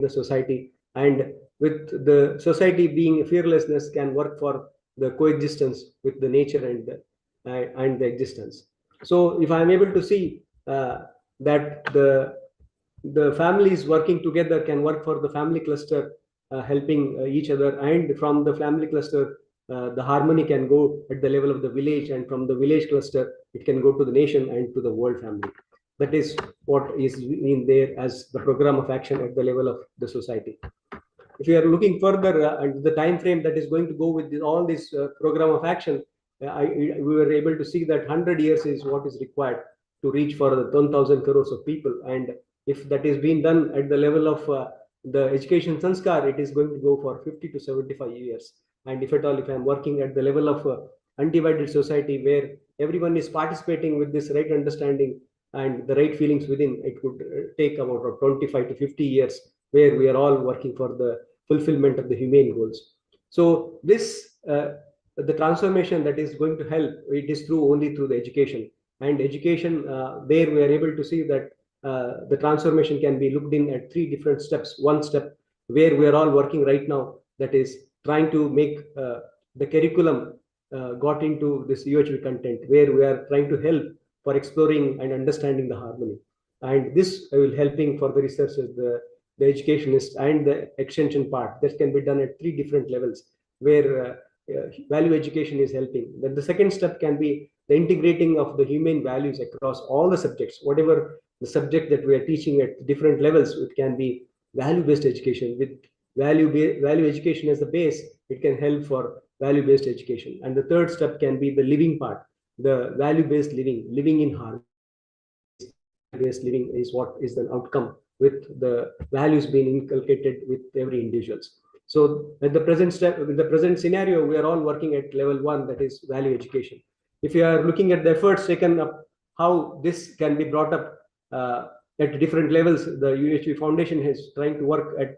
the society, and with the society being fearlessness, can work for the coexistence with the nature and the existence. So if I am able to see that the families working together can work for the family cluster, helping each other, and from the family cluster, the harmony can go at the level of the village, and from the village cluster, it can go to the nation and to the world family. That is what is in there as the program of action at the level of the society. If you are looking further and the time frame that is going to go with all this program of action, we were able to see that 100 years is what is required to reach for the 10,000 crores of people. And if that is being done at the level of the education sanskar, it is going to go for 50 to 75 years. And if at all, if I am working at the level of undivided society where everyone is participating with this right understanding and the right feelings within, it could take about 25 to 50 years, where we are all working for the fulfillment of the humane goals. So this the transformation that is going to help, it is only through the education. And education, there we are able to see that the transformation can be looked in at 3 different steps. One step where we are all working right now, that is trying to make the curriculum got into this UHV content, where we are trying to help for exploring and understanding the harmony. And this will helping for the researchers, the educationists, and the extension part. That can be done at 3 different levels, where value education is helping. Then the second step can be the integrating of the humane values across all the subjects. Whatever the subject that we are teaching at different levels, it can be value-based education. With value education as the base, it can help for value-based education. And the third step can be the living part, the value-based living in harmony. Based living is what is the outcome with the values being inculcated with every individuals. So at the present step, in the present scenario, we are all working at level 1, that is value education. If you are looking at the efforts taken up, how this can be brought up at different levels, the UHV Foundation is trying to work at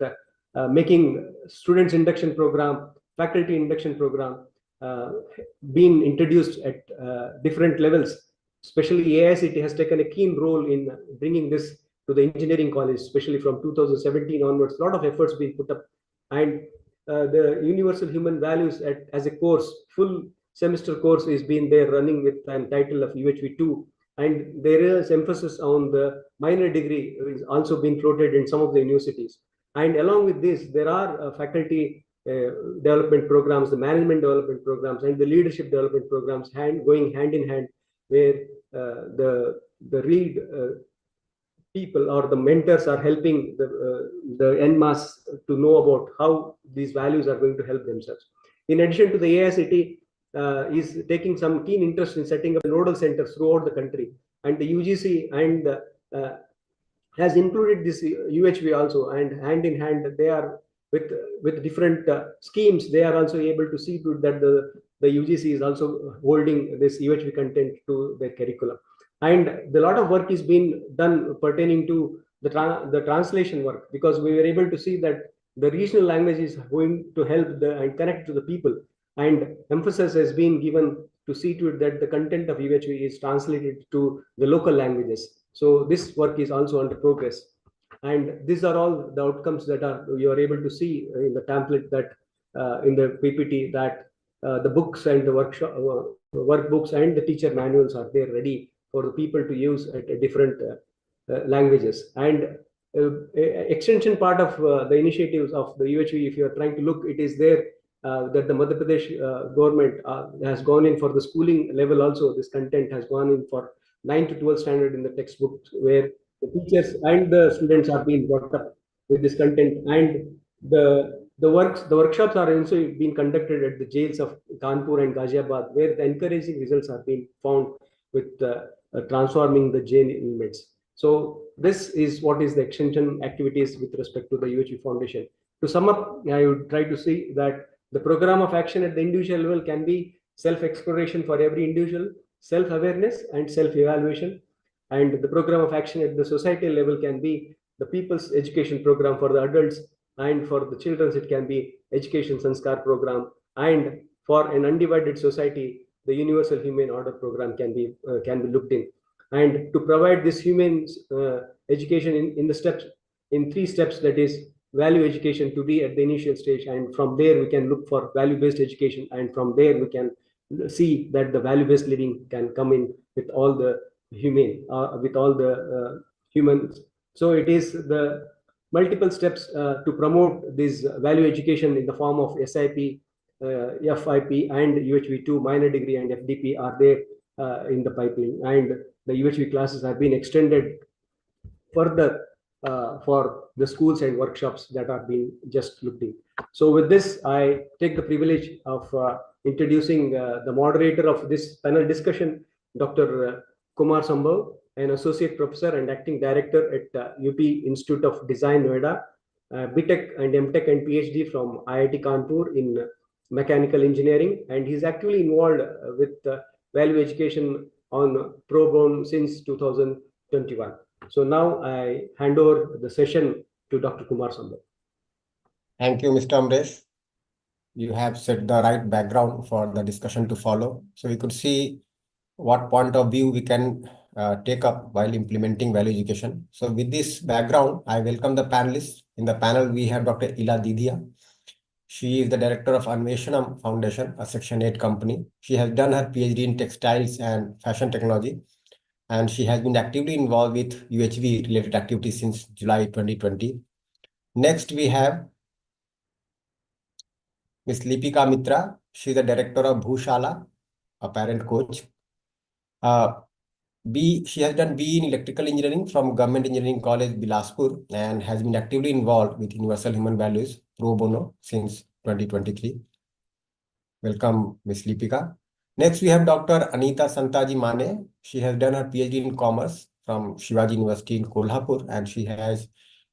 making students induction program, faculty induction program being introduced at different levels. Especially AICT has taken a keen role in bringing this to the engineering college, especially from 2017 onwards. A lot of efforts being put up, and the universal human values as a course, full semester course, is being there running with a title of UHV2, and there is emphasis on the minor degree is also being floated in some of the universities. And along with this, there are faculty development programs, the management development programs, and the leadership development programs going hand in hand, where the lead people or the mentors are helping the en masse to know about how these values are going to help themselves. In addition to the AICT is taking some keen interest in setting up nodal centers throughout the country, and the UGC and has included this UHV also, and hand in hand they are with different schemes. They are also able to see to that the UGC is also holding this UHV content to their curriculum. And a lot of work is being done pertaining to the translation work, because we were able to see that the regional language is going to help and connect to the people, and emphasis has been given to see to it that the content of UHV is translated to the local languages. So this work is also under progress. And these are all the outcomes that you are able to see in the template, that in the PPT, that the books and the workbooks and the teacher manuals are there ready for the people to use at different languages. And extension part of the initiatives of the UHV, if you are trying to look, it is there that the Madhya Pradesh government has gone in for the schooling level also. This content has gone in for 9 to 12 standard in the textbooks, where the teachers and the students are being brought up with this content. And the workshops are also being conducted at the jails of Kanpur and Ghaziabad, where the encouraging results are being found with transforming the jail inmates. So this is what is the extension activities with respect to the UHV Foundation. To sum up, I would try to see that the program of action at the individual level can be self-exploration for every individual, self-awareness and self-evaluation. And the program of action at the society level can be the people's education program for the adults, and for the children it can be education sanskar program, and for an undivided society the universal humane order program can be looked in. And to provide this humane education in the steps, in 3 steps, that is value education to be at the initial stage, and from there we can look for value-based education, and from there we can see that the value-based living can come in with all the humane, with all the humans. So it is the multiple steps to promote this value education in the form of SIP, FIP, and UHV2 minor degree and FDP are there in the pipeline, and the UHV classes have been extended further for the schools and workshops that are being just looked in. So with this, I take the privilege of introducing the moderator of this panel discussion, Dr. Kumar Sambhav, an associate professor and acting director at UP Institute of Design, Noida, BTech and MTech and PhD from IIT Kanpur in mechanical engineering, and he's actively involved with value education on pro bono since 2021. So now I hand over the session to Dr. Kumar Sambhav. Thank you, Mr. Amresh. You have set the right background for the discussion to follow. So we could see what point of view we can take up while implementing value education. So with this background, I welcome the panelists. In the panel, we have Dr. Ila Didia. She is the director of Anveshanam Foundation, a Section 8 company. She has done her PhD in textiles and fashion technology, and she has been actively involved with UHV related activities since July 2020. Next, we have Ms. Lipika Mitra. She is the director of Bhushala, a parent coach. She has done B in electrical engineering from Government Engineering College, Bilaspur, and has been actively involved with universal human values pro bono since 2023. Welcome, Ms. Lipika. Next, we have Dr. Anita Santaji Mane. She has done her PhD in commerce from Shivaji University in Kolhapur, and she has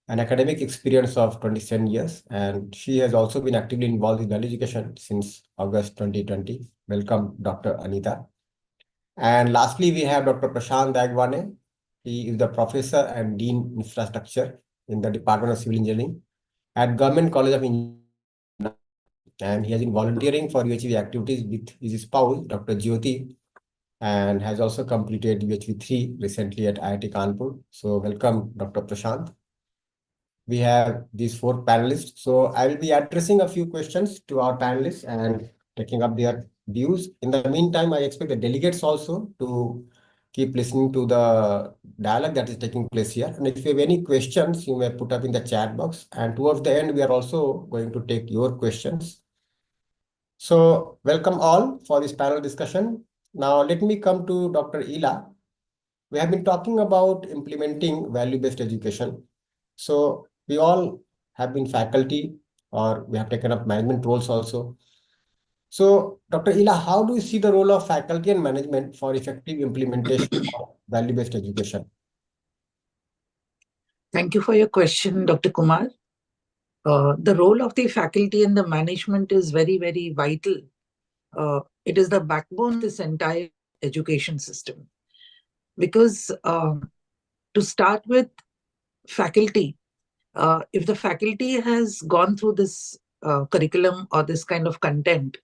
an academic experience of 27 years, and she has also been actively involved in value education since August 2020. Welcome, Dr. Anita. And lastly, we have Dr. Prashant Dagwane. He is the professor and dean infrastructure in the Department of Civil Engineering at Government College of Engineering, and he has been volunteering for UHV activities with his spouse, Dr. Jyoti, and has also completed UHV 3 recently at IIT Kanpur. So welcome, Dr. Prashant. We have these 4 panelists. So I will be addressing a few questions to our panelists and taking up their views. In the meantime, I expect the delegates also to keep listening to the dialogue that is taking place here. And if you have any questions, you may put up in the chat box. And towards the end, we are also going to take your questions. So welcome all for this panel discussion. Now let me come to Dr. Ila. We have been talking about implementing value-based education. So we all have been faculty, or we have taken up management roles also. So Dr. Ila, how do you see the role of faculty and management for effective implementation of value-based education? Thank you for your question, Dr. Kumar. The role of the faculty and the management is very, very vital. It is the backbone of this entire education system. Because to start with, faculty, if the faculty has gone through this curriculum or this kind of content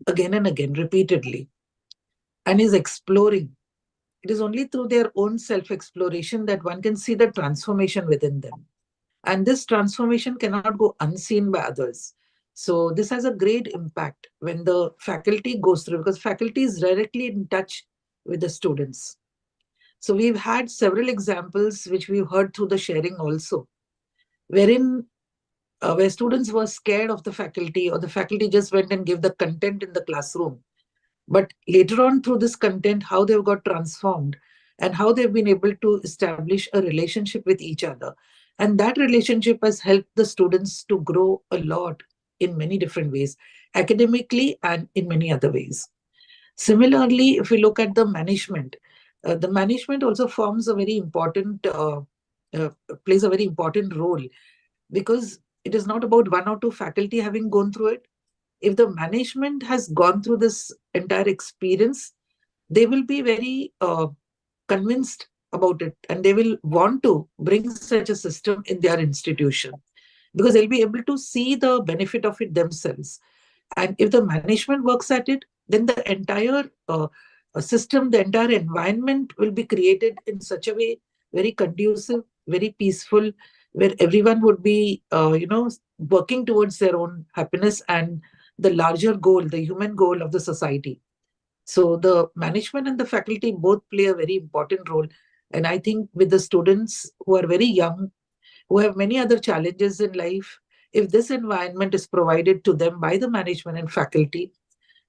again and again, repeatedly, and is exploring, it is only through their own self-exploration that one can see the transformation within them. And this transformation cannot go unseen by others. So this has a great impact when the faculty goes through, because faculty is directly in touch with the students. So we've had several examples which we've heard through the sharing also, wherein where students were scared of the faculty, or the faculty just went and gave the content in the classroom. But later on, through this content, how they've got transformed and how they've been able to establish a relationship with each other. And that relationship has helped the students to grow a lot in many different ways, academically and in many other ways. Similarly, if we look at the management also forms a very important, plays a very important role, because it is not about 1 or 2 faculty having gone through it. If the management has gone through this entire experience, they will be very convinced about it, and they will want to bring such a system in their institution, because they'll be able to see the benefit of it themselves. And if the management works at it, then the entire system, the entire environment will be created in such a way, very conducive, very peaceful, where everyone would be, working towards their own happiness and the larger goal, the human goal of the society. So the management and the faculty both play a very important role. And I think with the students who are very young, who have many other challenges in life, if this environment is provided to them by the management and faculty,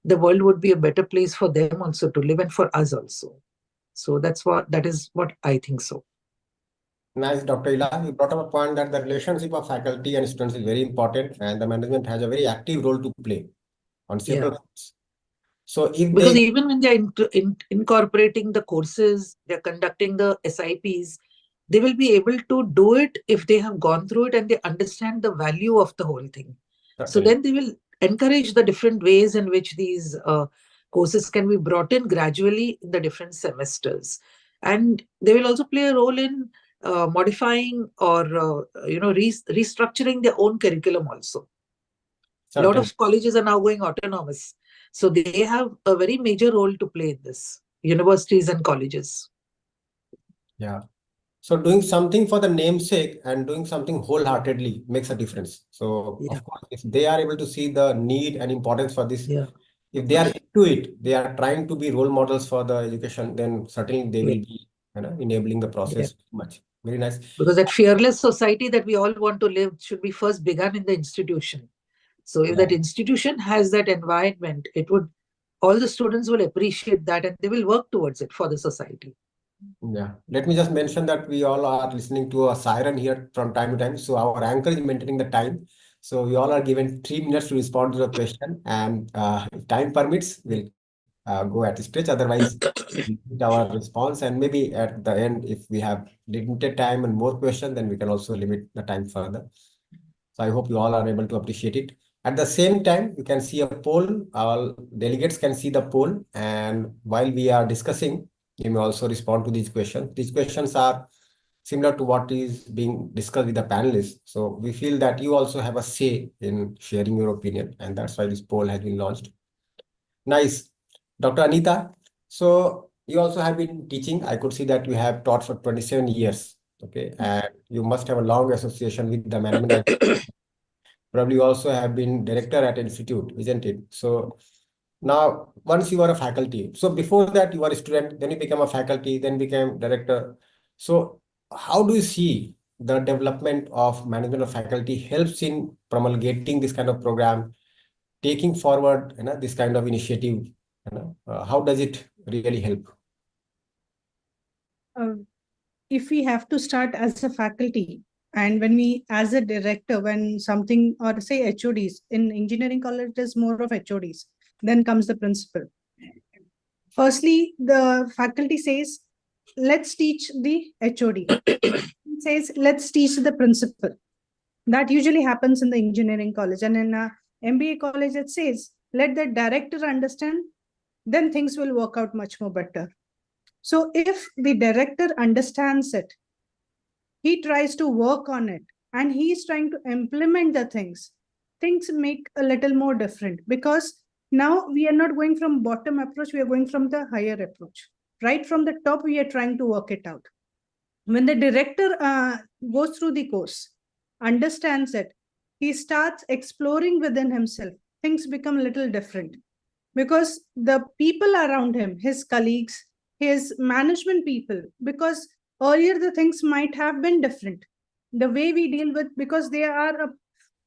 the world would be a better place for them also to live and for us also. So that is what I think so. Nice, Dr. Ila. You brought up a point that the relationship of faculty and students is very important, and the management has a very active role to play on several fronts. So if Because they even when they're incorporating the courses, they're conducting the SIPs, they will be able to do it if they have gone through it and they understand the value of the whole thing. So then they will encourage the different ways in which these courses can be brought in gradually in the different semesters. And they will also play a role in modifying or restructuring their own curriculum also. A lot of colleges are now going autonomous. So they have a very major role to play in this, universities and colleges. Yeah. So doing something for the namesake and doing something wholeheartedly makes a difference. So of course, if they are able to see the need and importance for this, if they are into it, they are trying to be role models for the education, then certainly they will be enabling the process much. Very nice. Because that fearless society that we all want to live should be first begun in the institution. So if that institution has that environment, all the students will appreciate that and they will work towards it for the society. Yeah. Let me just mention that we all are listening to a siren here from time to time. So our anchor is maintaining the time. So we all are given 3 minutes to respond to the question. And if time permits, we'll go at a stretch. Otherwise, we limit our response. And maybe at the end, if we have limited time and more questions, then we can also limit the time further. So I hope you all are able to appreciate it. At the same time, you can see a poll. Our delegates can see the poll. And while we are discussing, you may also respond to these questions. These questions are similar to what is being discussed with the panelists. So we feel that you also have a say in sharing your opinion. And that's why this poll has been launched. Nice. Dr. Anita, so you also have been teaching. I could see that you have taught for 27 years. Okay. And you must have a long association with the management. Probably you also have been director at institute, isn't it? So now, once you are a faculty, so before that you were a student, then you become a faculty, then became director. So how do you see the development of management of faculty helps in promulgating this kind of program, taking forward this kind of initiative? How does it really help? If we have to start as a faculty, and when we, as a director, when something, or say HODs, in engineering college, there's more of HODs, then comes the principal. Firstly, the faculty says, let's teach the HOD. It says, let's teach the principal. That usually happens in the engineering college. And in a MBA college, it says, let the director understand, then things will work out much more better. So if the director understands it, he tries to work on it, and he's trying to implement the things make a little more different, because now we are not going from bottom approach, we are going from the higher approach. Right from the top, we are trying to work it out. When the director goes through the course, understands it, he starts exploring within himself, things become a little different, because the people around him, his colleagues, his management people, because earlier the things might have been different. The way we deal with, because they are a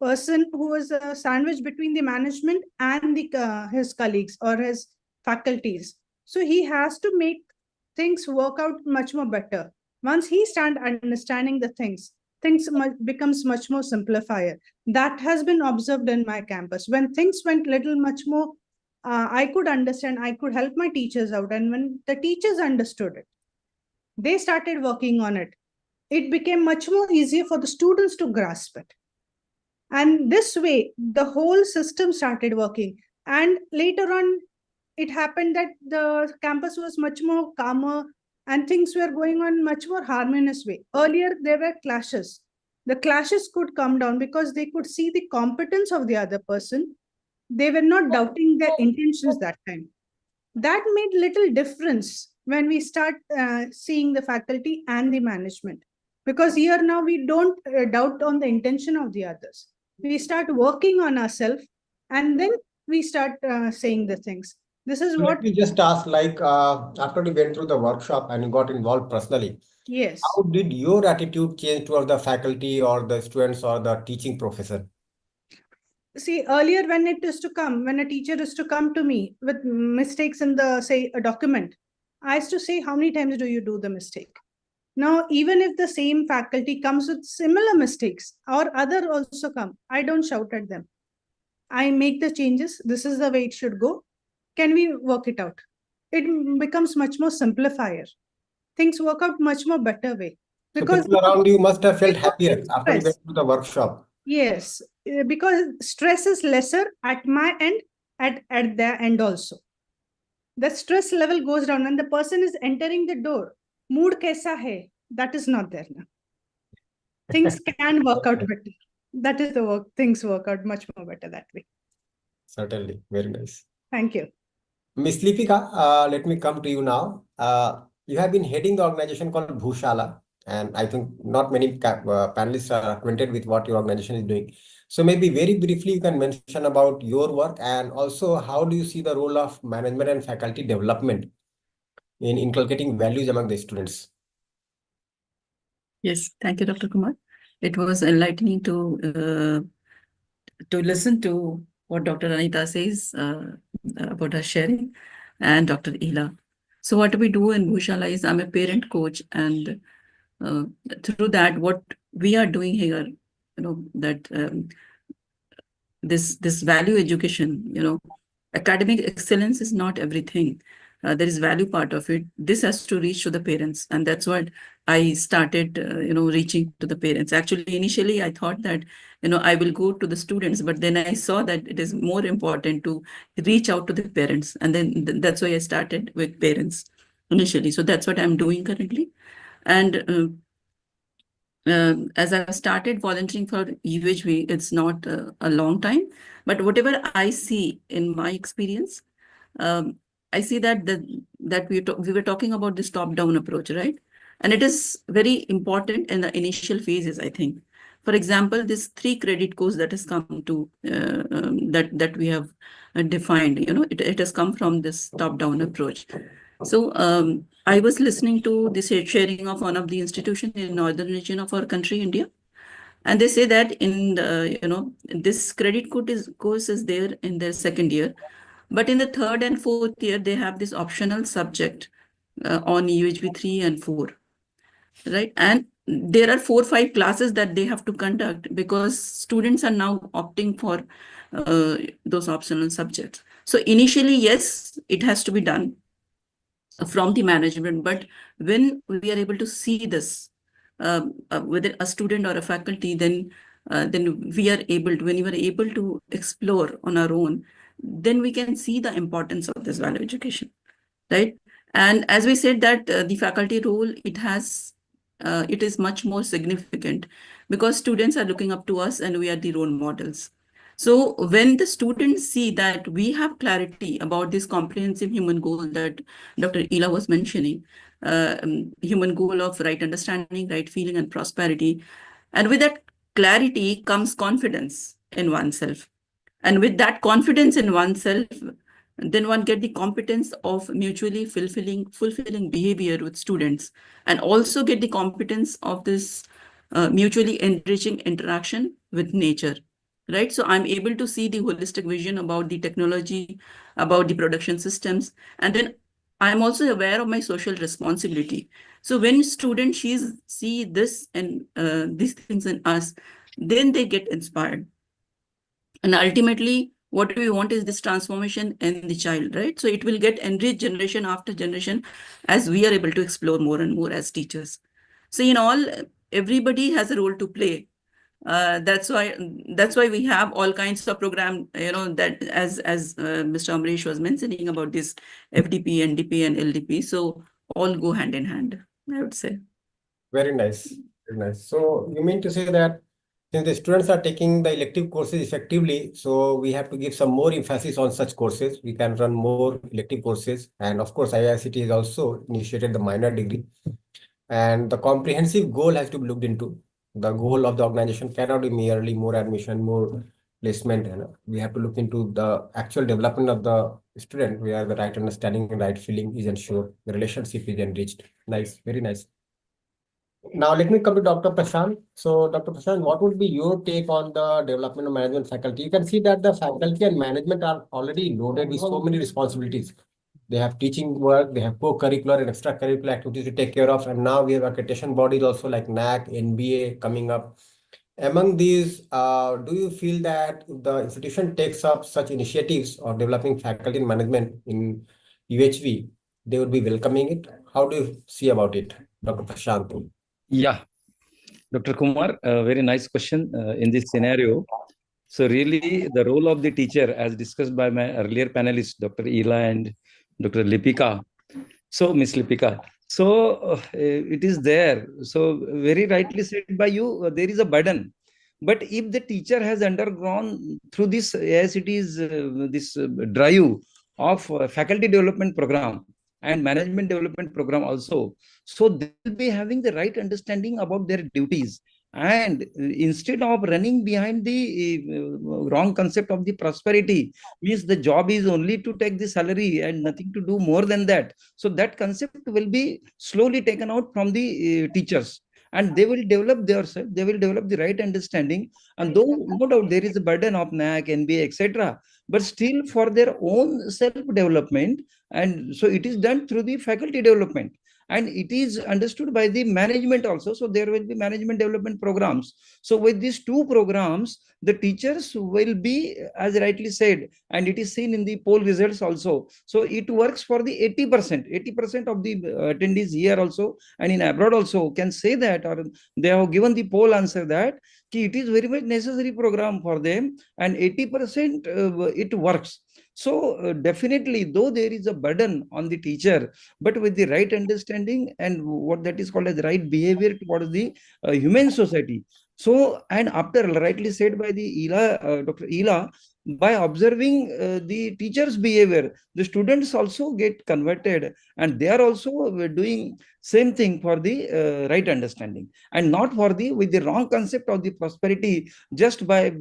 person who is a sandwich between the management and the his colleagues or his faculties. So he has to make things work out much more better. Once he starts understanding the things becomes much more simplifier. That has been observed in my campus. When things went little much more, I could understand, I could help my teachers out. And when the teachers understood it, they started working on it. It became much more easier for the students to grasp it. And this way, the whole system started working. And later on, it happened that the campus was much more calmer and things were going on much more harmonious way. Earlier, there were clashes. The clashes could come down because they could see the competence of the other person. They were not doubting their intentions that time. That made little difference when we start seeing the faculty and the management. Because here now we don't doubt on the intention of the others. We start working on ourselves, and then we start saying the things. This is So what. let me just ask, like, after you went through the workshop and you got involved personally, Yes. how did your attitude change towards the faculty or the students or the teaching professor? See, earlier when when a teacher is to come to me with mistakes in the, say, a document, I used to say, how many times do you do the mistake? Now, even if the same faculty comes with similar mistakes or other also come, I don't shout at them. I make the changes. This is the way it should go. Can we work it out? It becomes much more simplifier. Things work out much more better way. So Because people around you must have felt happier after you stress. went through the workshop. Yes, because stress is lesser at my end, at their end also. The stress level goes down when the person is entering the door. Mood kaisa hai? That is not there now. Things can work out better. That is the work. Things work out much more better that way. Certainly, very nice. Thank you. Miss Lipika, let me come to you now. You have been heading the organization called Bhushala, and I think not many panelists are acquainted with what your organization is doing. So maybe very briefly, you can mention about your work and also how do you see the role of management and faculty development in inculcating values among the students? Yes, thank you, Dr. Kumar. It was enlightening to listen to what Dr. Anita says about her sharing, and Dr. Ela. So what we do in Bhushala is I'm a parent coach, and through that, what we are doing here, that this value education, academic excellence is not everything. There is value part of it. This has to reach to the parents, and that's what I started, reaching to the parents. Actually, initially I thought that, I will go to the students, but then I saw that it is more important to reach out to the parents, and then that's why I started with parents initially. So that's what I'm doing currently, and as I've started volunteering for UHV, it's not a long time, but whatever I see in my experience, I see that we were talking about this top-down approach, right? And it is very important in the initial phases, I think. For example, this 3 credit course that has come to that we have defined, it has come from this top-down approach. So I was listening to this sharing of one of the institutions in northern region of our country, India, and they say that in the, this credit course is there in their 2nd year, but in the 3rd and 4th year they have this optional subject on UHV 3 and 4, right? And there are 4 or 5 classes that they have to conduct because students are now opting for those optional subjects. So initially, yes, it has to be done from the management, but when we are able to see this whether a student or a faculty, then we are able to, when we are able to explore on our own, then we can see the importance of this value education, right? And as we said that the faculty role, it is much more significant because students are looking up to us and we are the role models. So when the students see that we have clarity about this comprehensive human goal that Dr. Ela was mentioning, human goal of right understanding, right feeling, and prosperity, and with that clarity comes confidence in oneself. And with that confidence in oneself, then one get the competence of mutually fulfilling behavior with students, and also get the competence of this mutually enriching interaction with nature. Right. So I'm able to see the holistic vision about the technology, about the production systems, and then I'm also aware of my social responsibility. So when students see this and these things in us, then they get inspired. And ultimately, what we want is this transformation in the child, right? So it will get enriched generation after generation as we are able to explore more and more as teachers. So in all, everybody has a role to play. That's why we have all kinds of program, that as Mr. Amrish was mentioning about this FDP, NDP, and LDP. So all go hand in hand, I would say. Very nice. Very nice. So you mean to say that since the students are taking the elective courses effectively, so we have to give some more emphasis on such courses. We can run more elective courses. And of course, IICT has also initiated the minor degree. And the comprehensive goal has to be looked into. The goal of the organization cannot be merely more admission, more placement. We have to look into the actual development of the student, where the right understanding and right feeling is ensured, the relationship is enriched. Nice, very nice. Now let me come to Dr. Prashant. So Dr. Prashant, what would be your take on the development of management faculty? You can see that the faculty and management are already loaded with so many responsibilities. They have teaching work, they have co-curricular and extracurricular activities to take care of. And now we have accreditation bodies also like NAC, NBA coming up. Among these, do you feel that if the institution takes up such initiatives of developing faculty and management in UHV, they would be welcoming it? How do you see about it, Dr. Prashant? Yeah, Dr. Kumar, a very nice question in this scenario. So really the role of the teacher, as discussed by my earlier panelists, Dr. Ela and Dr. Lipika. So Miss Lipika, so it is there. So very rightly said by you, there is a burden. But if the teacher has undergone through this, as it is this drive of faculty development program and management development program also, so they will be having the right understanding about their duties. And instead of running behind the wrong concept of the prosperity, means the job is only to take the salary and nothing to do more than that. So that concept will be slowly taken out from the teachers, and they will develop themselves, they will develop the right understanding. And though no doubt there is a burden of NAC, NBA, etc., but still for their own self-development, and so it is done through the faculty development. And it is understood by the management also. So there will be management development programs. So with these two programs, the teachers will be, as rightly said, and it is seen in the poll results also. So it works for the 80% of the attendees here also and in abroad also can say that, or they have given the poll answer that it is very much necessary program for them, and 80% it works. So definitely, though there is a burden on the teacher, but with the right understanding and what that is called as right behavior towards the humane society. So, and after rightly said by the Dr. Ela, by observing the teacher's behavior, the students also get converted, and they are also doing same thing for the right understanding, and not for the with the wrong concept of the prosperity, just by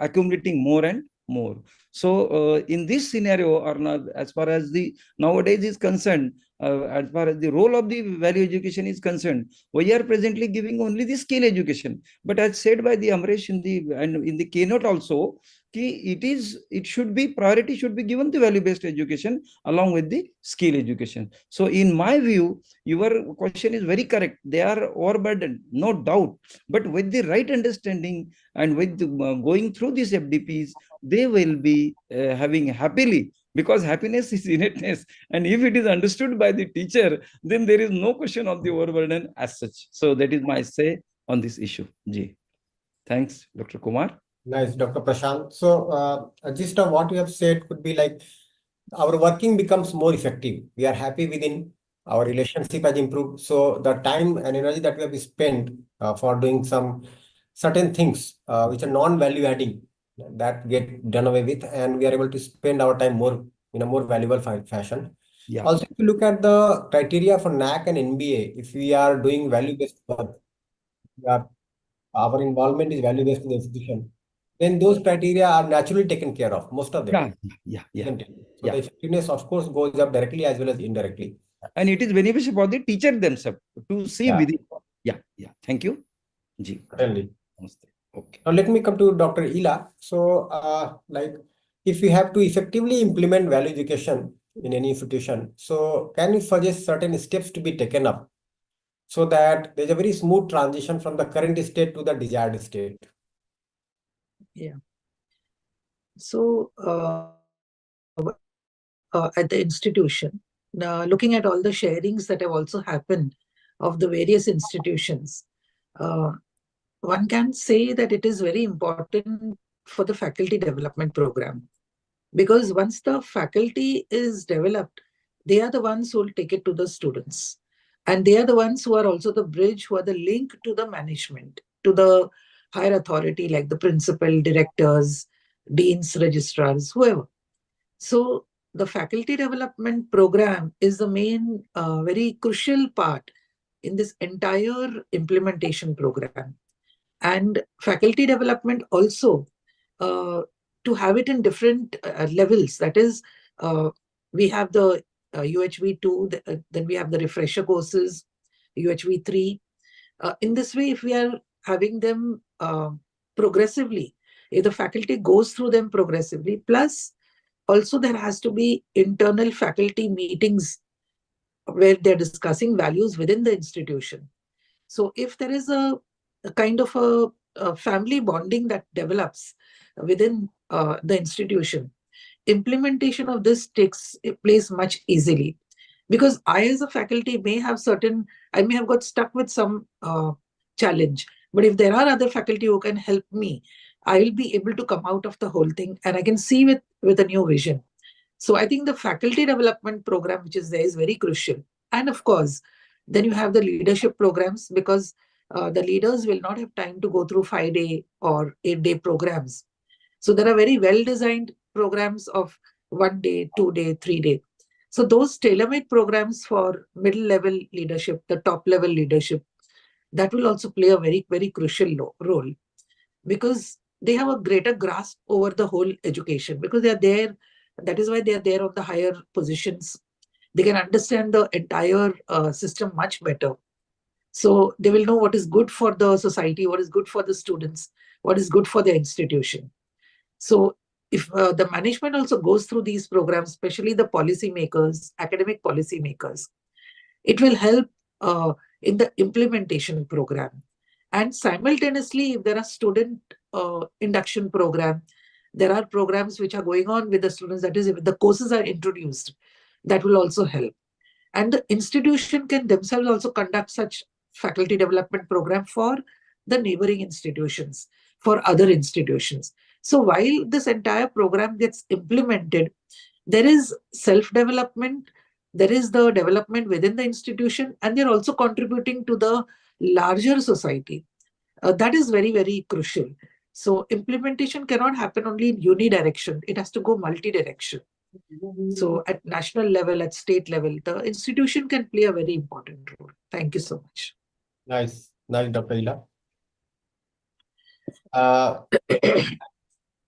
accumulating more and more. So in this scenario, or not, as far as the nowadays is concerned, as far as the role of the value education is concerned, we are presently giving only the skill education. But as said by the Amresh in the keynote also, it should be priority should be given the value-based education along with the skill education. So in my view, your question is very correct. They are overburdened, no doubt. But with the right understanding and with going through these FDPs, they will be having happily, because happiness is innateness. And if it is understood by the teacher, then there is no question of the overburden as such. So that is my say on this issue. Ji. Thanks, Dr. Kumar. Nice, Dr. Prashant. So, gist of what you have said could be like our working becomes more effective. We are happy within, our relationship has improved. So, the time and energy that we have spent for doing some certain things which are non-value adding, that get done away with, and we are able to spend our time more in a more valuable fashion. Yeah. Also, if you look at the criteria for NAC and NBA, if we are doing value-based work, our involvement is value-based in the institution, then those criteria are naturally taken care of, most of them. Yeah. So the effectiveness, of course, goes up directly as well as indirectly. And it is beneficial for the teacher themselves to see within. Yeah. Thank you. Ji. Certainly. Okay. Now let me come to Dr. Ela. So, like, if we have to effectively implement value education in any institution, so can you suggest certain steps to be taken up so that there's a very smooth transition from the current state to the desired state? Yeah. So at the institution, looking at all the sharings that have also happened of the various institutions, one can say that it is very important for the faculty development program, because once the faculty is developed, they are the ones who will take it to the students. And they are the ones who are also the bridge, who are the link to the management, to the higher authority like the principal, directors, deans, registrars, whoever. So the faculty development program is the main very crucial part in this entire implementation program. And faculty development also, to have it in different levels. That is, we have the UHV 2, then we have the refresher courses, UHV 3. In this way, if we are having them progressively, if the faculty goes through them progressively, plus also there has to be internal faculty meetings where they're discussing values within the institution. So if there is a kind of a family bonding that develops within the institution, implementation of this takes place much easily. Because I, as a faculty, I may have got stuck with some challenge, but if there are other faculty who can help me, I will be able to come out of the whole thing and I can see with a new vision. So I think the faculty development program, which is there, is very crucial. And of course, then you have the leadership programs, because the leaders will not have time to go through 5-day or 8-day programs. So there are very well-designed programs of 1 day, 2 day, 3 day. So those tailor-made programs for middle-level leadership, the top-level leadership, that will also play a very, very crucial role, because they have a greater grasp over the whole education, because they are there. That is why they are there on the higher positions. They can understand the entire system much better. So they will know what is good for the society, what is good for the students, what is good for the institution. So if the management also goes through these programs, especially the policymakers, academic policymakers, it will help in the implementation program. And simultaneously, if there are student induction program, there are programs which are going on with the students. That is, if the courses are introduced, that will also help. And the institution can themselves also conduct such faculty development program for the neighboring institutions, for other institutions. So while this entire program gets implemented, there is self-development, there is the development within the institution, and they're also contributing to the larger society. That is very, very crucial. So implementation cannot happen only in unidirection. It has to go multi-direction. So at national level, at state level, the institution can play a very important role. Thank you so much. Nice, Dr. Ila.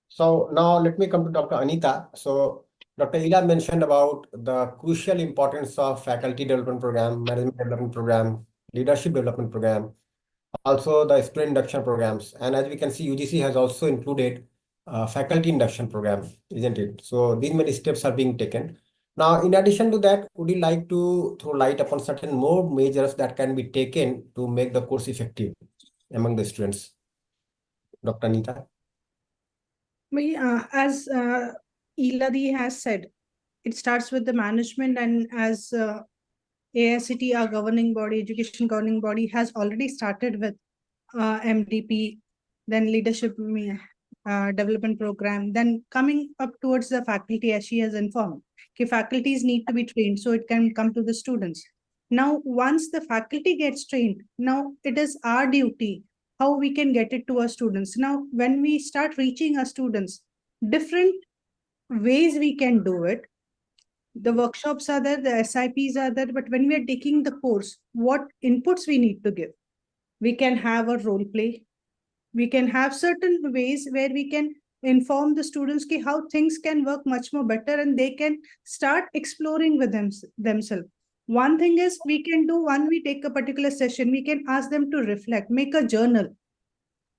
So now let me come to Dr. Anita. So Dr. Ila mentioned about the crucial importance of faculty development program, management development program, leadership development program, also the student induction programs. And as we can see, UGC has also included faculty induction program, isn't it? So these many steps are being taken. Now, in addition to that, would you like to throw light upon certain more measures that can be taken to make the course effective among the students? Dr. Anita? As Iladi has said, it starts with the management, and as AICT, our governing body, education governing body, has already started with MDP, then leadership development program, then coming up towards the faculty, as she has informed. Okay, faculties need to be trained so it can come to the students. Now, once the faculty gets trained, now it is our duty how we can get it to our students. Now, when we start reaching our students, different ways we can do it. The workshops are there, the SIPs are there, but when we are taking the course, what inputs we need to give? We can have a role play. We can have certain ways where we can inform the students how things can work much more better, and they can start exploring with themselves. One thing is we can do, when we take a particular session, we can ask them to reflect, make a journal,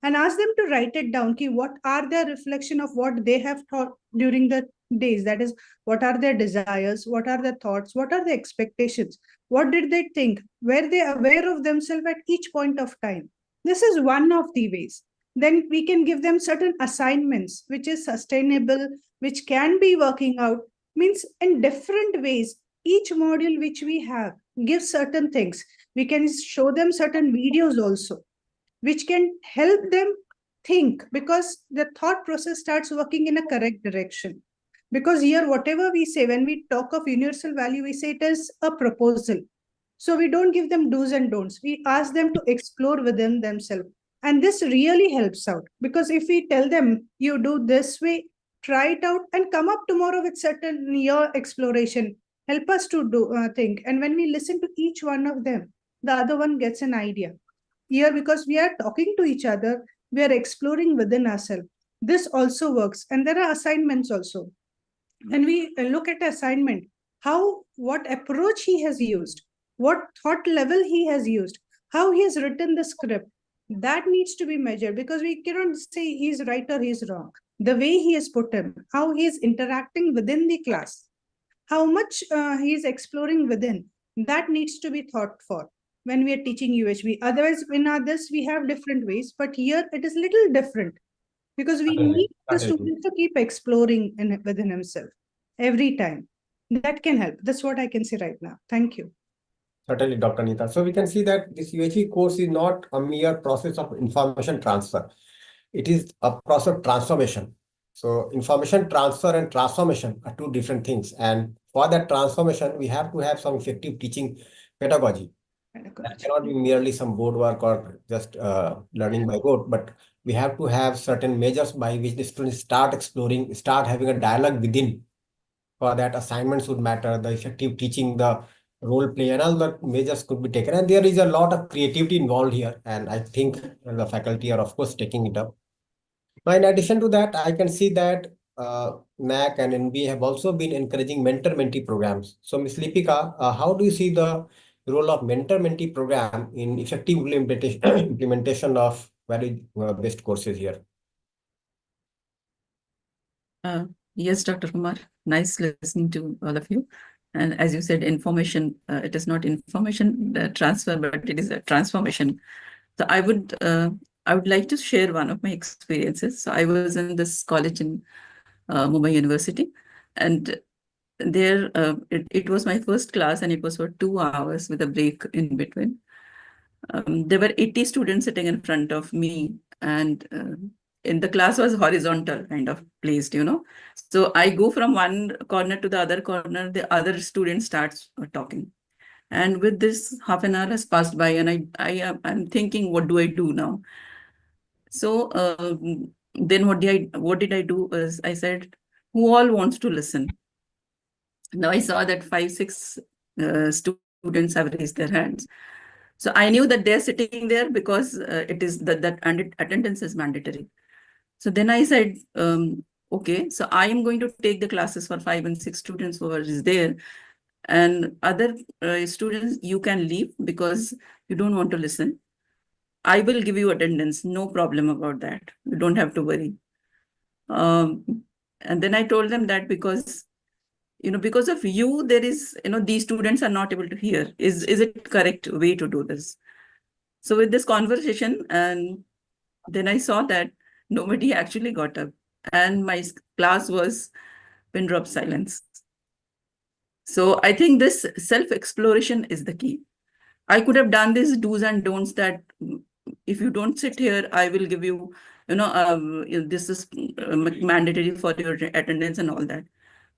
and ask them to write it down. What are their reflection of what they have thought during the days? That is, what are their desires? What are their thoughts? What are their expectations? What did they think? Were they aware of themselves at each point of time? This is one of the ways. Then we can give them certain assignments, which is sustainable, which can be working out, means in different ways. Each module which we have gives certain things. We can show them certain videos also, which can help them think, because the thought process starts working in a correct direction. Because here, whatever we say, when we talk of universal value, we say it is a proposal. So we don't give them do's and don'ts. We ask them to explore within themselves. And this really helps out, because if we tell them, you do this way, try it out and come up tomorrow with certain your exploration, help us to do think. And when we listen to each one of them, the other one gets an idea. Here, because we are talking to each other, we are exploring within ourselves. This also works. And there are assignments also. When we look at assignment, what approach he has used, what thought level he has used, how he has written the script, that needs to be measured, because we cannot say he's right or he's wrong. The way he has put him, how he is interacting within the class, how much he is exploring within, that needs to be thought for when we are teaching UHV. Otherwise, in others, we have different ways, but here it is little different, because we need the student to keep exploring within himself every time. That can help. That's what I can say right now. Thank you. Certainly, Dr. Neeta. So we can see that this UHV course is not a mere process of information transfer. It is a process of transformation. So information transfer and transformation are two different things. And for that transformation, we have to have some effective teaching pedagogy. That cannot be merely some board work or just learning by rote, but we have to have certain measures by which the students start exploring, start having a dialogue within. For that, assignments would matter, the effective teaching, the role play, and all the measures could be taken. And there is a lot of creativity involved here. And I think the faculty are, of course, taking it up. Now, in addition to that, I can see that NAC and NB have also been encouraging mentor-mentee programs. So, Ms. Lipika, how do you see the role of mentor-mentee program in effective implementation of value-based courses here? Yes, Dr. Kumar, nice listening to all of you. And as you said, information, it is not information transfer, but it is a transformation. So I would like to share one of my experiences. So I was in this college in Mumbai University, and there it was my first class, and it was for 2 hours with a break in between. There were 80 students sitting in front of me, and in the class was horizontal kind of placed, So I go from one corner to the other corner, the other student starts talking. And with this, half an hour has passed by, and I'm thinking, what do I do now? So then what did I do is I said, who all wants to listen? Now I saw that 5-6 students have raised their hands. So I knew that they're sitting there because it is that attendance is mandatory. So then I said, okay, so I am going to take the classes for 5 and 6 students who are there. And other students, you can leave because you don't want to listen. I will give you attendance, no problem about that. You don't have to worry. And then I told them that because of you, there is, these students are not able to hear. Is it correct way to do this? So with this conversation, and then I saw that nobody actually got up, and my class was pin drop silence. So I think this self-exploration is the key. I could have done these do's and don'ts that if you don't sit here, I will give you, this is mandatory for your attendance and all that.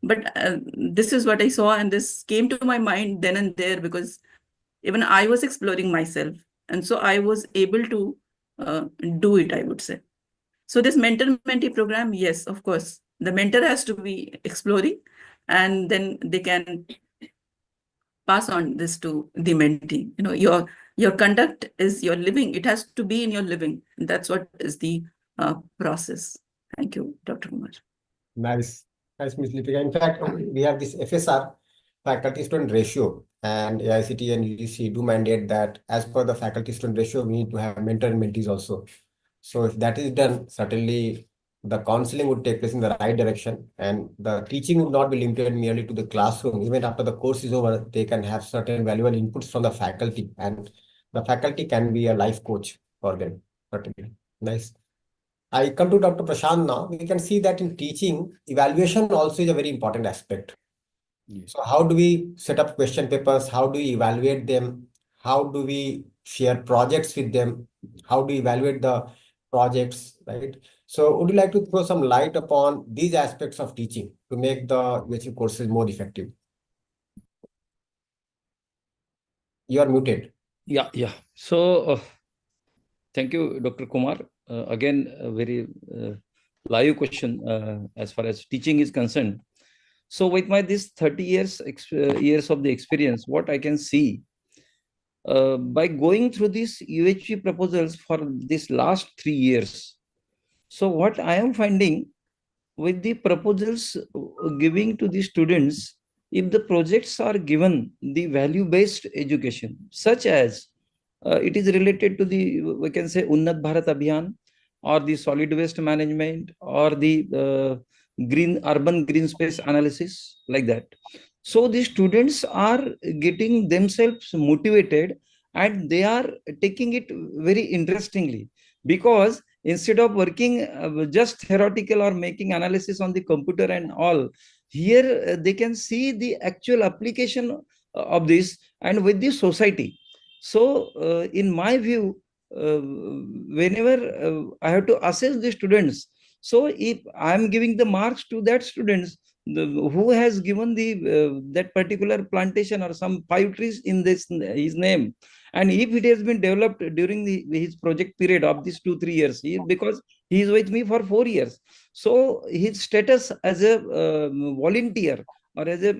But this is what I saw, and this came to my mind then and there because even I was exploring myself. And so I was able to do it, I would say. So this mentor-mentee program, yes, of course, the mentor has to be exploring, and then they can pass on this to the mentee. Your conduct is your living. It has to be in your living. That's what is the process. Thank you, Dr. Kumar. Nice. Nice, Ms. Lipika. In fact, we have this FSR, faculty-student ratio, and AICT and UGC do mandate that as per the faculty-student ratio, we need to have mentor and mentees also. So if that is done, certainly the counseling would take place in the right direction, and the teaching would not be limited merely to the classroom. Even after the course is over, they can have certain valuable inputs from the faculty, and the faculty can be a life coach for them. Certainly. Nice. I come to Dr. Prashant now. We can see that in teaching, evaluation also is a very important aspect. Yes. So how do we set up question papers? How do we evaluate them? How do we share projects with them? How do we evaluate the projects, right? So would you like to throw some light upon these aspects of teaching to make the UHV courses more effective? You are muted. Yeah. So thank you, Dr. Kumar. Again, a very live question as far as teaching is concerned. So with my this 30 years of the experience, what I can see, by going through these UHV proposals for this last 3 years. So what I am finding with the proposals giving to the students, if the projects are given the value-based education, such as it is related to the, we can say, Unnat Bharat Abhiyan, or the solid waste management, or the urban green space analysis, like that. So the students are getting themselves motivated, and they are taking it very interestingly, because instead of working just theoretical or making analysis on the computer and all, here they can see the actual application of this and with the society. So in my view, whenever I have to assess the students, so if I am giving the marks to that students who has given the that particular plantation or some 5 trees in this his name, and if it has been developed during his project period of these 2-3 years, because he is with me for 4 years, so his status as a volunteer, or as a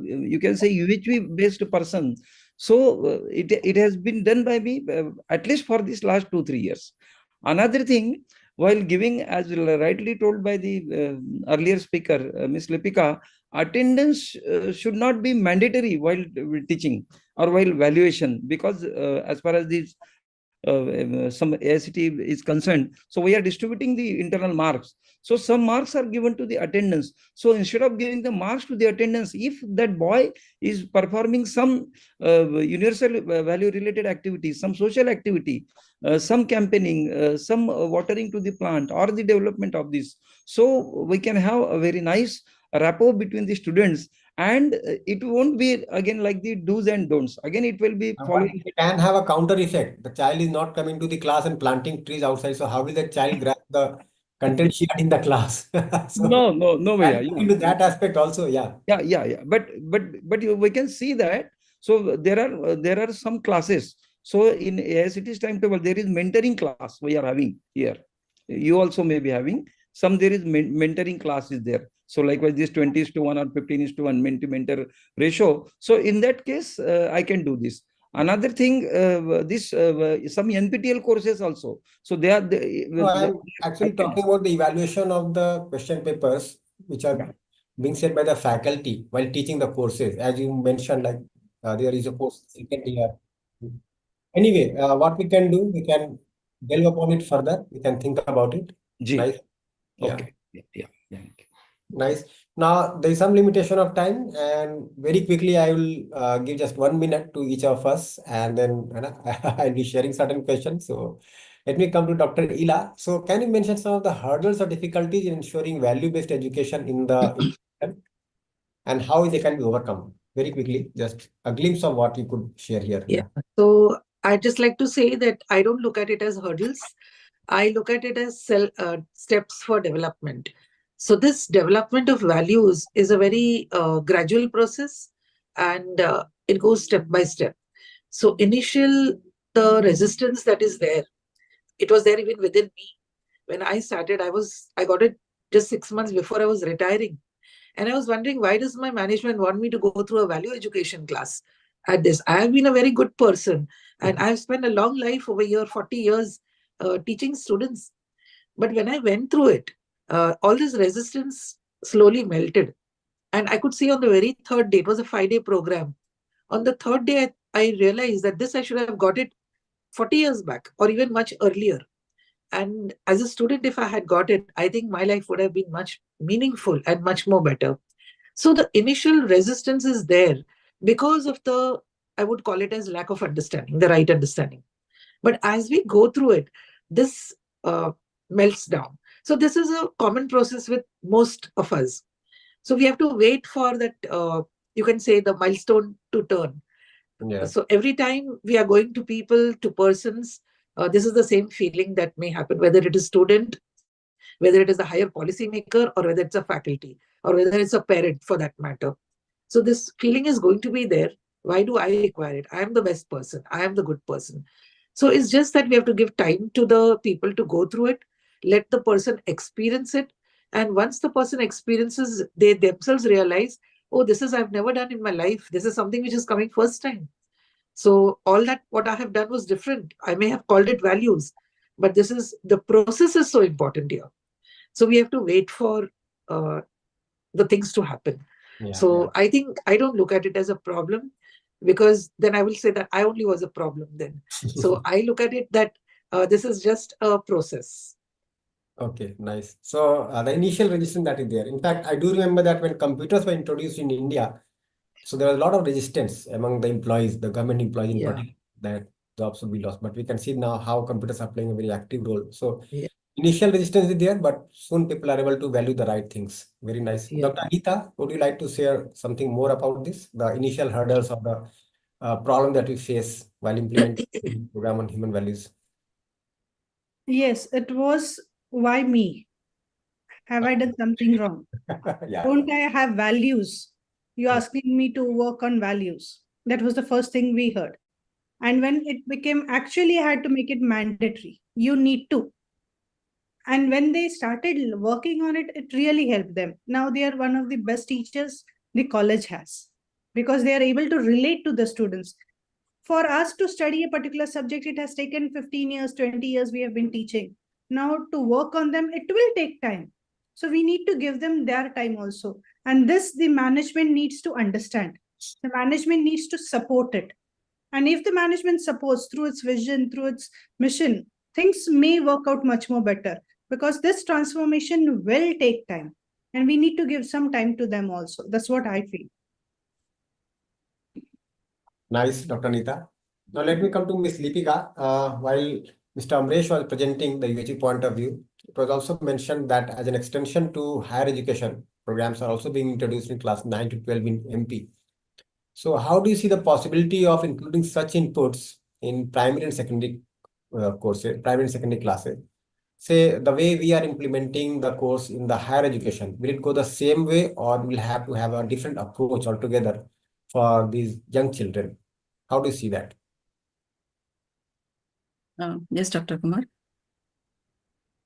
you can say UHV based person, so it has been done by me at least for this last 2-3 years. Another thing, while giving, as rightly told by the earlier speaker, Ms. Lipika, attendance should not be mandatory while teaching or while valuation, because as far as these some AICT is concerned, so we are distributing the internal marks. So some marks are given to the attendance. So instead of giving the marks to the attendance, if that boy is performing some universal value related activities, some social activity, some campaigning, some watering to the plant, or the development of this, so we can have a very nice rapport between the students, and it won't be again like the do's and don'ts. Again, it will be following. It can have a counter effect. The child is not coming to the class and planting trees outside. So how will the child grasp the content shared in the class? So No, yeah. into that aspect also, yeah. Yeah. But we can see that. So there are some classes. So in AICT's timetable, there is mentoring class we are having here. You also may be having some. There is mentoring class is there. So likewise, this 20:1 or 15:1 mentor ratio. So in that case, I can do this. Another thing, this some NPTEL courses also. So they are. I'm actually talking about the evaluation of the question papers, which are being said by the faculty while teaching the courses. As you mentioned, like there is a course second year. Anyway, what we can do, we can delve upon it further. We can think about it. Nice. Okay. Yeah. Nice. Now, there is some limitation of time, and very quickly, I will give just 1 minute to each of us, and then I'll be sharing certain questions. So, let me come to Dr. Ila. So, can you mention some of the hurdles or difficulties in ensuring value-based education in the and how they can be overcome? Very quickly, just a glimpse of what you could share here. Yeah. So I'd just like to say that I don't look at it as hurdles. I look at it as steps for development. So this development of values is a very gradual process, and it goes step by step. So the resistance that is there, it was there even within me. When I started, I got it just 6 months before I was retiring. And I was wondering, why does my management want me to go through a value education class at this? I have been a very good person, and I've spent a long life over here, 40 years, teaching students. But when I went through it, all this resistance slowly melted. And I could see on the very third day, it was a 5-day program. On the third day, I realized that this I should have got it 40 years back or even much earlier. And as a student, if I had got it, I think my life would have been much meaningful and much more better. So the initial resistance is there because of I would call it as lack of understanding, the right understanding. But as we go through it, this melts down. So this is a common process with most of us. So we have to wait for that, you can say, the milestone to turn. Yeah. So every time we are going to people, to persons, this is the same feeling that may happen, whether it is student, whether it is a higher policy maker, or whether it's a faculty, or whether it's a parent for that matter. So this feeling is going to be there. Why do I require it? I am the best person. I am the good person. So it's just that we have to give time to the people to go through it, let the person experience it. And once the person experiences, they themselves realize, oh, this is I've never done in my life. This is something which is coming first time. So all that what I have done was different. I may have called it values, but the process is so important here. So we have to wait for the things to happen. So I think I don't look at it as a problem, because then I will say that I only was a problem then. So I look at it that this is just a process. Okay, nice. So the initial resistance that is there. In fact, I do remember that when computers were introduced in India, so there was a lot of resistance among the employees, the government employees in Yeah. particular, that jobs would be lost. But we can see now how computers are playing a very active role. So Yeah. initial resistance is there, but soon people are able to value the right things. Very nice. Yeah. Dr. Anita, would you like to share something more about this? The initial hurdles or the problem that we face while implementing the program on human values? Yes, it was, why me? Have I done something wrong? Yeah. Don't I have values? You're Yeah. asking me to work on values. That was the first thing we heard. And when it became, actually, I had to make it mandatory. You need to. And when they started working on it, it really helped them. Now they are one of the best teachers the college has, because they are able to relate to the students. For us to study a particular subject, it has taken 15 years, 20 years we have been teaching. Now to work on them, it will take time. So we need to give them their time also. And this, the management needs to understand. The management needs to support it. And if the management supports through its vision, through its mission, things may work out much more better, because this transformation will take time. And we need to give some time to them also. That's what I feel. Nice, Dr. Anita. Now let me come to Ms. Lipika. While Mr. Amresh was presenting the UHV point of view, it was also mentioned that as an extension to higher education, programs are also being introduced in class 9 to 12 in MP. So how do you see the possibility of including such inputs in primary and secondary courses, primary and secondary classes? Say the way we are implementing the course in the higher education, will it go the same way, or we'll have to have a different approach altogether for these young children? How do you see that? Yes, Dr. Kumar.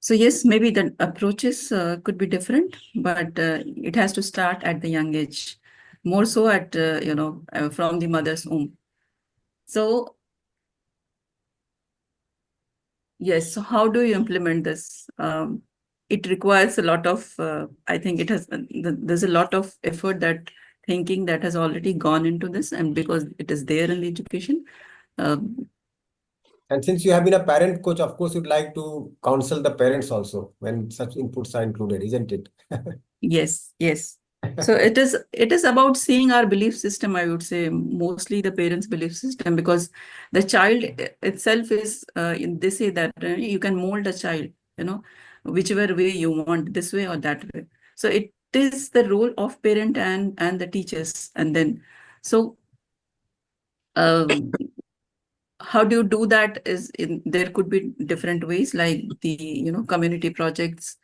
So yes, maybe the approaches could be different, but it has to start at the young age, more so at, from the mother's womb. So yes, so how do you implement this? It requires a lot of, I think it has, there's a lot of effort, that thinking that has already gone into this, and because it is there in the education. And since you have been a parent coach, of course, you'd like to counsel the parents also when such inputs are included, isn't it? Yes, yes. So it is about seeing our belief system, I would say, mostly the parents' belief system, because the child itself is, they say that you can mold a child, whichever way you want, this way or that way. So it is the role of parent and the teachers. And then, so how do you do that there could be different ways, like the, community projects,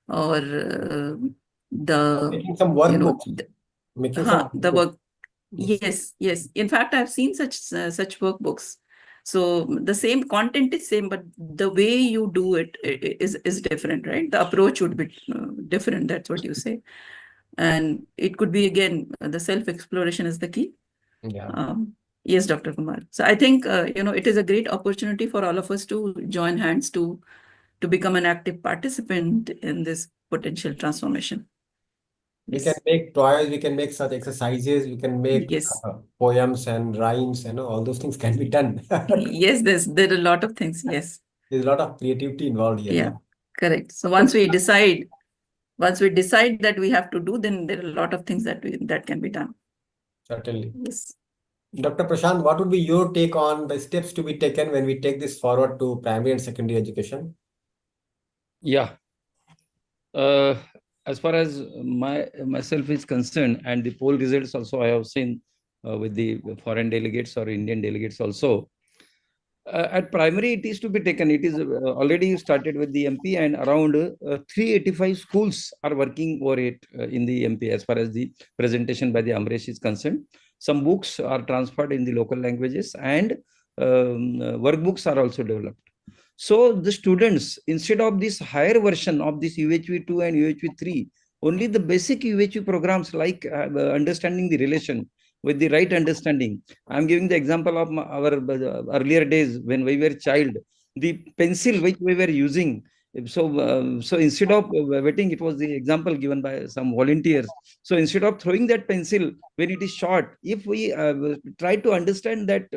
or Making some workbooks. the work. Yes, yes. In fact, I've seen such workbooks. So the same content is same, but the way you do it is different, right? The approach would be different. That's what you say. And it could be, again, the self-exploration is the key. Yeah. Yes, Dr. Kumar. So I think, it is a great opportunity for all of us to join hands to become an active participant in this potential transformation. We can make toys, we can make such exercises, we can make poems and rhymes, all those things can be done. Yes, there are a lot of things. Yes. There's a lot of creativity involved here. Yeah, correct. So once we decide that we have to do, then there are a lot of things that can be done. Certainly. Yes. Dr. Prashant, what would be your take on the steps to be taken when we take this forward to primary and secondary education? Yeah. As far as myself is concerned, and the poll results also I have seen with the foreign delegates or Indian delegates also. At primary, it is to be taken. It is already started with the MP, and around 385 schools are working over it in the MP as far as the presentation by the Amresh is concerned. Some books are transferred in the local languages, and workbooks are also developed. So the students, instead of this higher version of this UHV 2 and UHV 3, only the basic UHV programs like understanding the relation, with the right understanding. I'm giving the example of our earlier days when we were child, the pencil which we were using. So instead of wetting, it was the example given by some volunteers. So instead of throwing that pencil when it is short, if we try to understand that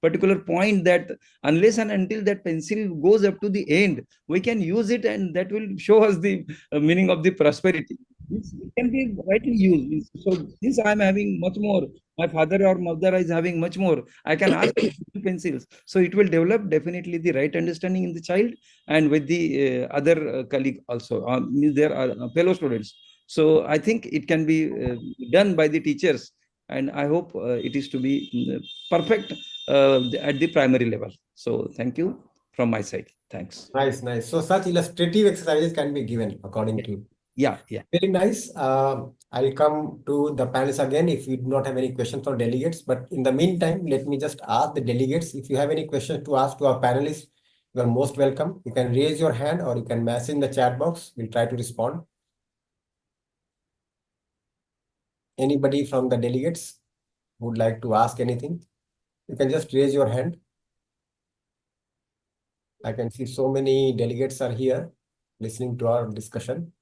particular point, that unless and until that pencil goes up to the end, we can use it, and that will show us the meaning of the prosperity. It can be rightly used. So since I'm having much more, my father or mother is having much more, I can ask pencils. So it will develop definitely the right understanding in the child and with the other colleague also, there are fellow students. So I think it can be done by the teachers, and I hope it is to be perfect at the primary level. So thank you from my side. Thanks. Nice, nice. So such illustrative exercises can be given according to you. Yeah. Very nice. I'll come to the panelists again if you do not have any questions for delegates. But in the meantime, let me just ask the delegates, if you have any questions to ask to our panelists, you are most welcome. You can raise your hand or you can message in the chat box. We'll try to respond. Anybody from the delegates would like to ask anything? You can just raise your hand. I can see so many delegates are here listening to our discussion.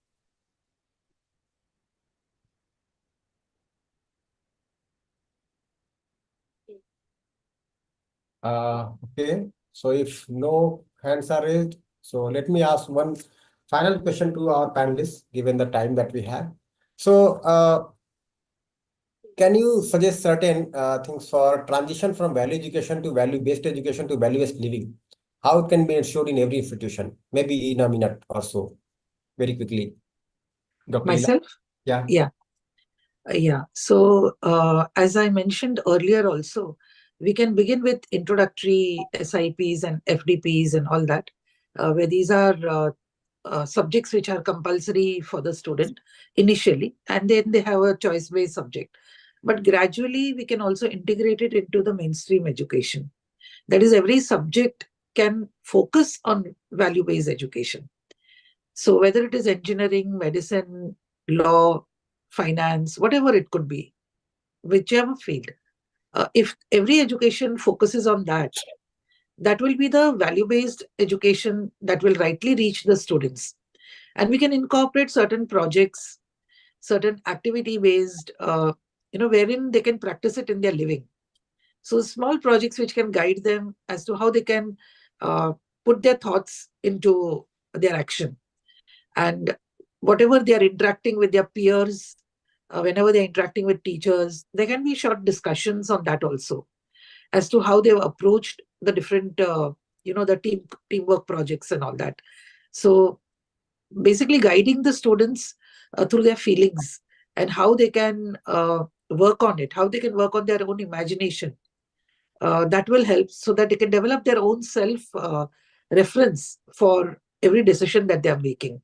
Okay, so if no hands are raised, so let me ask one final question to our panelists, given the time that we have. So, can you suggest certain things for transition from value education to value-based education to value-based living? How it can be ensured in every institution? Maybe in a minute or so, very quickly. Dr. Myself? Yeah. Yeah. So, as I mentioned earlier also, we can begin with introductory SIPs and FDPs and all that, where these are subjects which are compulsory for the student initially, and then they have a choice-based subject. But gradually, we can also integrate it into the mainstream education. That is, every subject can focus on value-based education. So whether it is engineering, medicine, law, finance, whatever it could be, whichever field, if every education focuses on that, that will be the value-based education that will rightly reach the students. And we can incorporate certain projects, certain activity-based, wherein they can practice it in their living. So small projects which can guide them as to how they can put their thoughts into their action. And whatever they are interacting with their peers, whenever they're interacting with teachers, there can be short discussions on that also, as to how they've approached the different, the teamwork projects and all that. So basically guiding the students through their feelings and how they can work on it, how they can work on their own imagination. That will help so that they can develop their own self reference for every decision that they are making.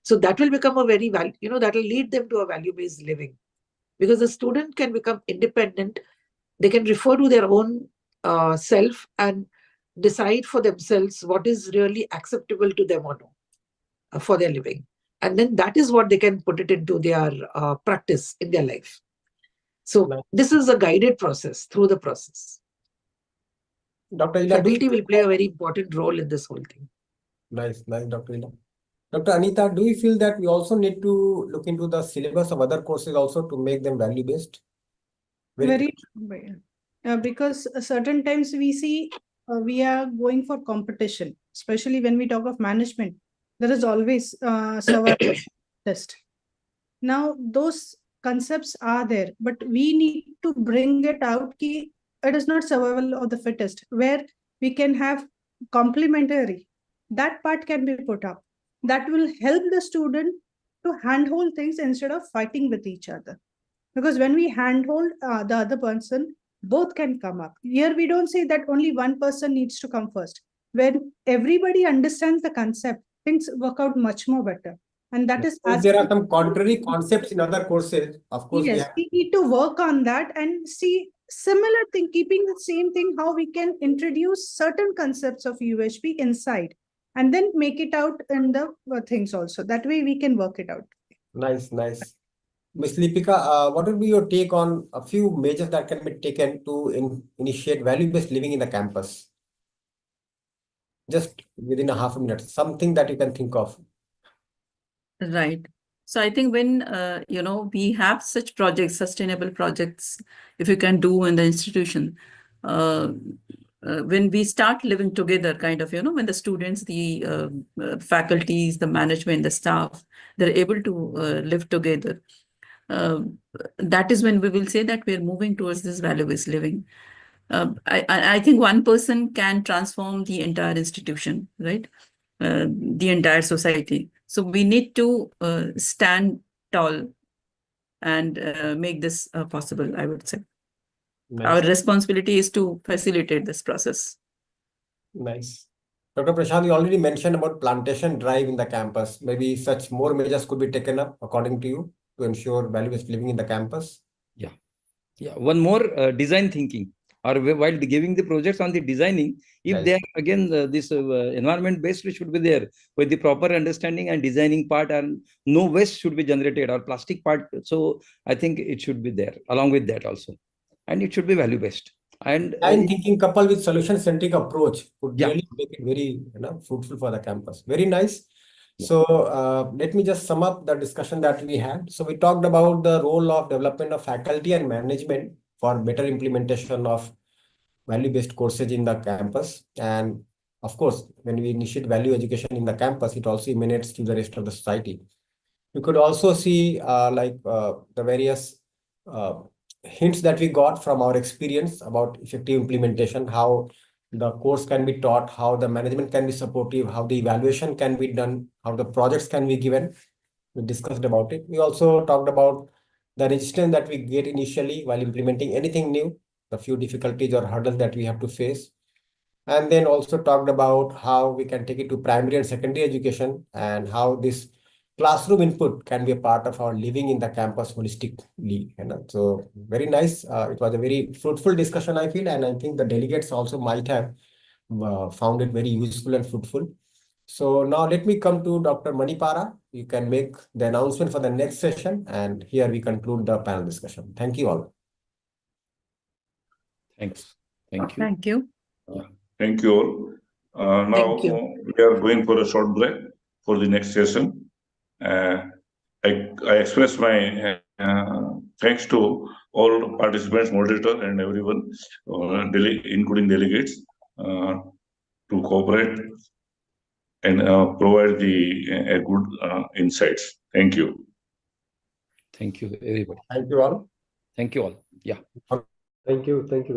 So that will become a very that will lead them to a value-based living, because the student can become independent. They can refer to their own self and decide for themselves what is really acceptable to them or no for their living. And then that is what they can put it into their practice in their life. So this is a guided process through the process. Dr. Ila, faculty will play a very important role in this whole thing. Nice, Dr. Ila. Dr. Anita, do you feel that we also need to look into the syllabus of other courses also to make them value-based? Very true. Because certain times we see we are going for competition, especially when we talk of management. There is always survival test. Now, those concepts are there, but we need to bring it out. Ki it is not survival of the fittest, where we can have complementary. That part can be put up. That will help the student to handhold things instead of fighting with each other. Because when we handhold the other person, both can come up. Here we don't say that only one person needs to come first. When everybody understands the concept, things work out much more better. And that is as there are some contrary concepts in other courses. Of course, yes, we need to work on that and see similar thing, keeping the same thing, how we can introduce certain concepts of UHV inside and then make it out in the things also. That way we can work it out. Nice. Ms. Lipika, what would be your take on a few measures that can be taken to initiate value-based living in the campus? Just within a half a minute, something that you can think of. Right. So I think when, we have such projects, sustainable projects, if you can do in the institution, when we start living together, kind of, when the students, the faculties, the management, the staff, they're able to live together. That is when we will say that we're moving towards this value-based living. I think one person can transform the entire institution, right? The entire society. So we need to stand tall and make this possible, I would say. Nice. Our responsibility is to facilitate this process. Nice. Dr. Prashant, you already mentioned about plantation drive in the campus. Maybe such more measures could be taken up, according to you, to ensure value-based living in the campus. Yeah, one more design thinking, or while giving the projects on the designing, if Right. they are again this environment based, which should be there with the proper understanding and designing part, and no waste should be generated or plastic part. So I think it should be there along with that also, and it should be value based. And thinking coupled with solution-centric approach would Yeah. really make it very fruitful for the campus. Very nice. Yeah. So let me just sum up the discussion that we had. So we talked about the role of development of faculty and management for better implementation of value-based courses in the campus. And of course, when we initiate value education in the campus, it also emanates to the rest of the society. You could also see the various hints that we got from our experience about effective implementation, how the course can be taught, how the management can be supportive, how the evaluation can be done, how the projects can be given. We discussed about it. We also talked about the resistance that we get initially while implementing anything new, the few difficulties or hurdles that we have to face. And then also talked about how we can take it to primary and secondary education and how this classroom input can be a part of our living in the campus holistically. So very nice. It was a very fruitful discussion, I feel, and I think the delegates also might have found it very useful and fruitful. So now let me come to Dr. Manipara. You can make the announcement for the next session, and here we conclude the panel discussion. Thank you all. thanks. Thank you. Thank you. Thank you all. Now Thank you. we are going for a short break for the next session. I express my thanks to all participants, moderator, and everyone, including delegates, to cooperate and provide the good insights. Thank you. Thank you, everybody. Thank you all. Thank you all. Yeah. Thank you. Thank you.